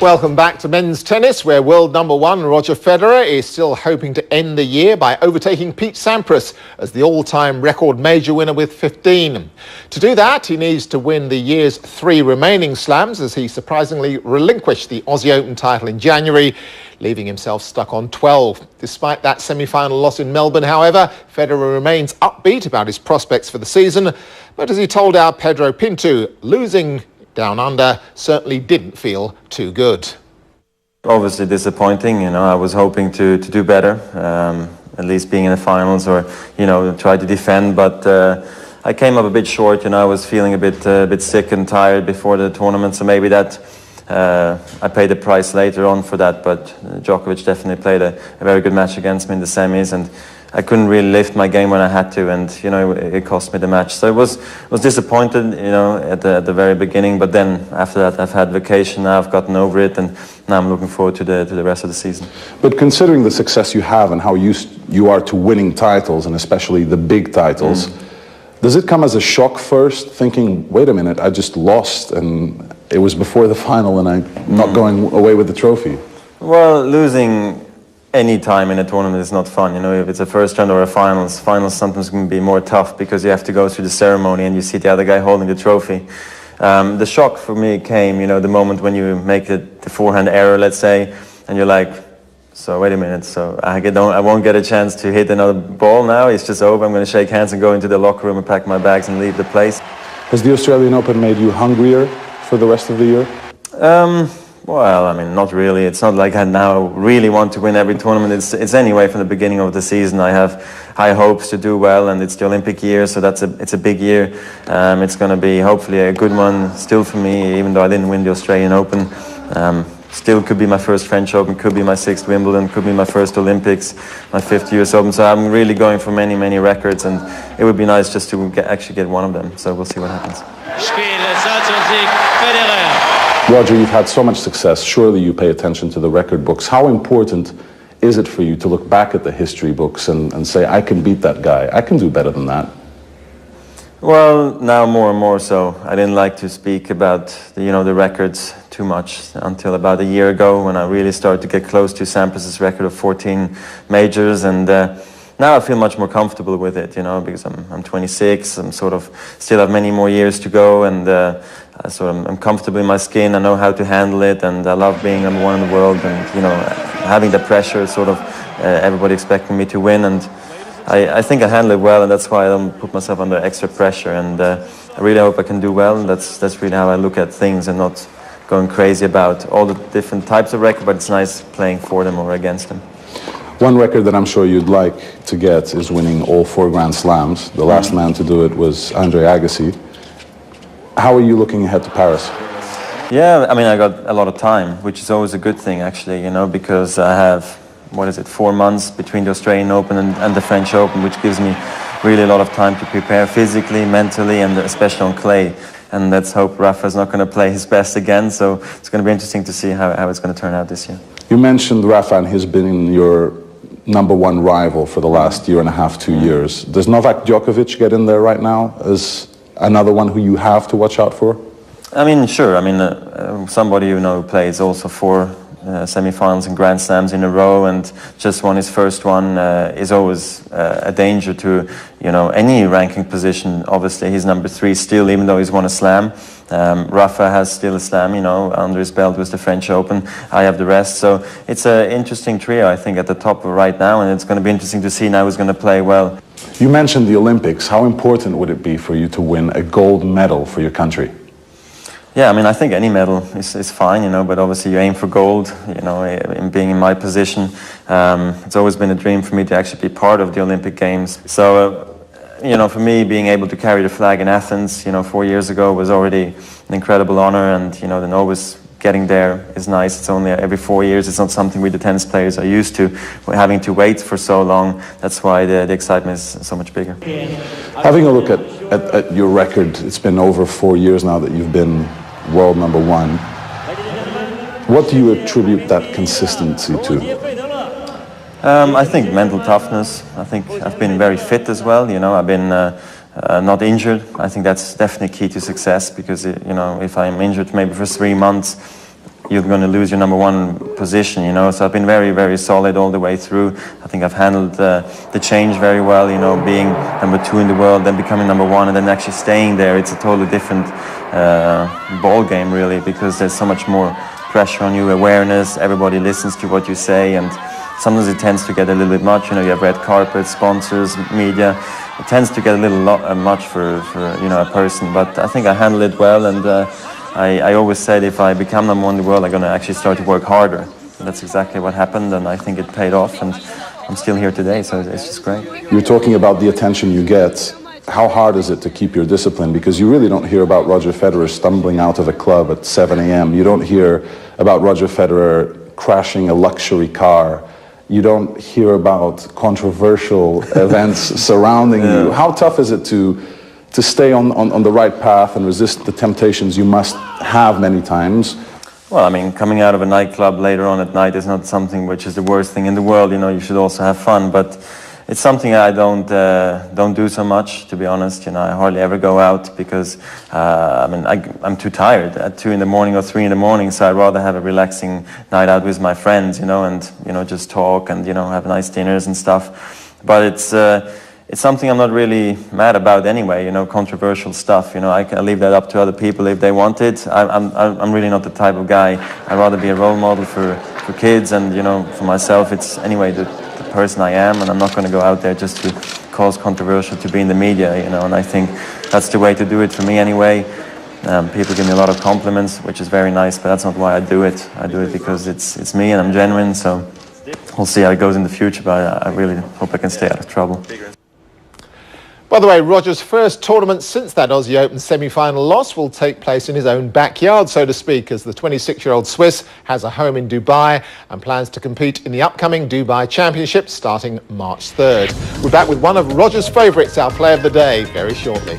Welcome back to men's tennis, where world number one Roger Federer is still hoping to end the year by overtaking Pete Sampras as the all-time record major winner with 15. To do that, he needs to win the year's 3 remaining slams, as he surprisingly relinquished the Aussie Open title in January, leaving himself stuck on 12. Despite that semi-final loss in Melbourne, however, Federer remains upbeat about his prospects for the season. But as he told our Pedro Pinto, losing down under certainly didn't feel too good. Obviously disappointing, I was hoping to do better, at least being in the finals or, try to defend, but I came up a bit short, I was feeling a bit sick and tired before the tournament, so maybe that I paid the price later on for that, but Djokovic definitely played a very good match against me in the semis, and I couldn't really lift my game when I had to, and it cost me the match. So I was disappointed, at the very beginning. But then after that, I've had vacation. Now I've gotten over it, and now I'm looking forward to the rest of the season. But considering the success you have and how used you are to winning titles, and especially the big titles, does it come as a shock first, thinking, wait a minute, I just lost, and it was before the final, and I'm not going away with the trophy? Well, losing any time in a tournament is not fun, if it's a first round or a finals sometimes can be more tough because you have to go through the ceremony and you see the other guy holding the trophy. The shock for me came, the moment when you make the forehand error, let's say, and you're like, so wait a minute, so I won't get a chance to hit another ball now, it's just over, I'm going to shake hands and go into the locker room and pack my bags and leave the place. Has the Australian Open made you hungrier for the rest of the year? Well, not really. It's not like I now really want to win every tournament. It's anyway from the beginning of the season. I have high hopes to do well, and it's the Olympic year, so it's a big year. It's going to be hopefully a good one still for me, even though I didn't win the Australian Open. Still could be my first French Open, could be my 6th Wimbledon, could be my first Olympics, my 5th US Open. So I'm really going for many, many records, and it would be nice just to actually get one of them. So we'll see what happens. Roger, you've had so much success. Surely you pay attention to the record books. How important is it for you to look back at the history books and say, I can beat that guy, I can do better than that? Well, now more and more so. I didn't like to speak about the records too much until about a year ago, when I really started to get close to Sampras's record of 14 majors, and now I feel much more comfortable with it, because I'm 26, I'm still have many more years to go, and I'm comfortable in my skin, I know how to handle it, and I love being number one in the world, and having the pressure, everybody expecting me to win, and I think I handle it well, and that's why I don't put myself under extra pressure, and I really hope I can do well, and that's really how I look at things, and not going crazy about all the different types of records, but it's nice playing for them or against them. One record that I'm sure you'd like to get is winning all 4 Grand Slams. The last man to do it was Andre Agassi. How are you looking ahead to Paris? Yeah, I got a lot of time, which is always a good thing, actually, because I have, 4 months between the Australian Open and the French Open, which gives me really a lot of time to prepare physically, mentally, and especially on clay. And let's hope Rafa's not going to play his best again, so it's going to be interesting to see how it's going to turn out this year. You mentioned Rafa, and he's been your number one rival for the last year and a half, 2 years. Does Novak Djokovic get in there right now as another one who you have to watch out for? Sure. Somebody who plays also 4 semi-finals and Grand Slams in a row and just won his first one is always a danger to any ranking position. Obviously he's number 3 still, even though he's won a slam. Rafa has still a slam, under his belt with the French Open. I have the rest, so it's an interesting trio, I think, at the top right now, and it's going to be interesting to see now who's going to play well. You mentioned the Olympics. How important would it be for you to win a gold medal for your country? Yeah, I think any medal is fine, but obviously you aim for gold, in being in my position. It's always been a dream for me to actually be part of the Olympic Games. So, for me, being able to carry the flag in Athens, 4 years ago was already an incredible honor, and, then always getting there is nice. It's only every 4 years. It's not something we, the tennis players, are used to, having to wait for so long. That's why the excitement is so much bigger. Having a look at your record, it's been over 4 years now that you've been world number one. What do you attribute that consistency to? I think mental toughness. I think I've been very fit as well. I've been not injured. I think that's definitely key to success, because if I'm injured maybe for 3 months, you're going to lose your number one position, you know. So I've been very, very solid all the way through. I think I've handled the change very well, you know, being number 2 in the world, then becoming number 1, and then actually staying there. It's a totally different ball game, really, because there's so much more pressure on you, awareness, everybody listens to what you say, and sometimes it tends to get a little bit much. You know, you have red carpet, sponsors, media. It tends to get a little much for you know, a person, but I think I handled it well, and I always said if I become number 1 in the world, I'm going to actually start to work harder. And that's exactly what happened, and I think it paid off, and I'm still here today, so it's just great. You're talking about the attention you get. How hard is it to keep your discipline? Because you really don't hear about Roger Federer stumbling out of a club at 7 a.m. You don't hear about Roger Federer crashing a luxury car. You don't hear about controversial events surrounding you. How tough is it to stay on the right path and resist the temptations you must have many times? Well, I mean, coming out of a nightclub later on at night is not something which is the worst thing in the world. You know, you should also have fun, but it's something I don't do so much, to be honest. You know, I hardly ever go out because I mean, I'm too tired at 2 in the morning or 3 in the morning, so I'd rather have a relaxing night out with my friends, you know, and, you know, just talk and, you know, have nice dinners and stuff. But it's something I'm not really mad about anyway, you know, controversial stuff. You know, I leave that up to other people if they want it. I'm really not the type of guy. I'd rather be a role model for kids, and, you know, for myself, it's anyway the person I am, and I'm not going to go out there just to cause controversial to be in the media, you know, and I think that's the way to do it for me anyway. People give me a lot of compliments, which is very nice, but that's not why I do it. I do it because it's me and I'm genuine, so we'll see how it goes in the future, but I really hope I can stay out of trouble. By the way, Roger's first tournament since that Aussie Open semi-final loss will take place in his own backyard, so to speak, as the 26-year-old Swiss has a home in Dubai and plans to compete in the upcoming Dubai Championship starting March 3rd. We're back with one of Roger's favourites, our player of the day, very shortly.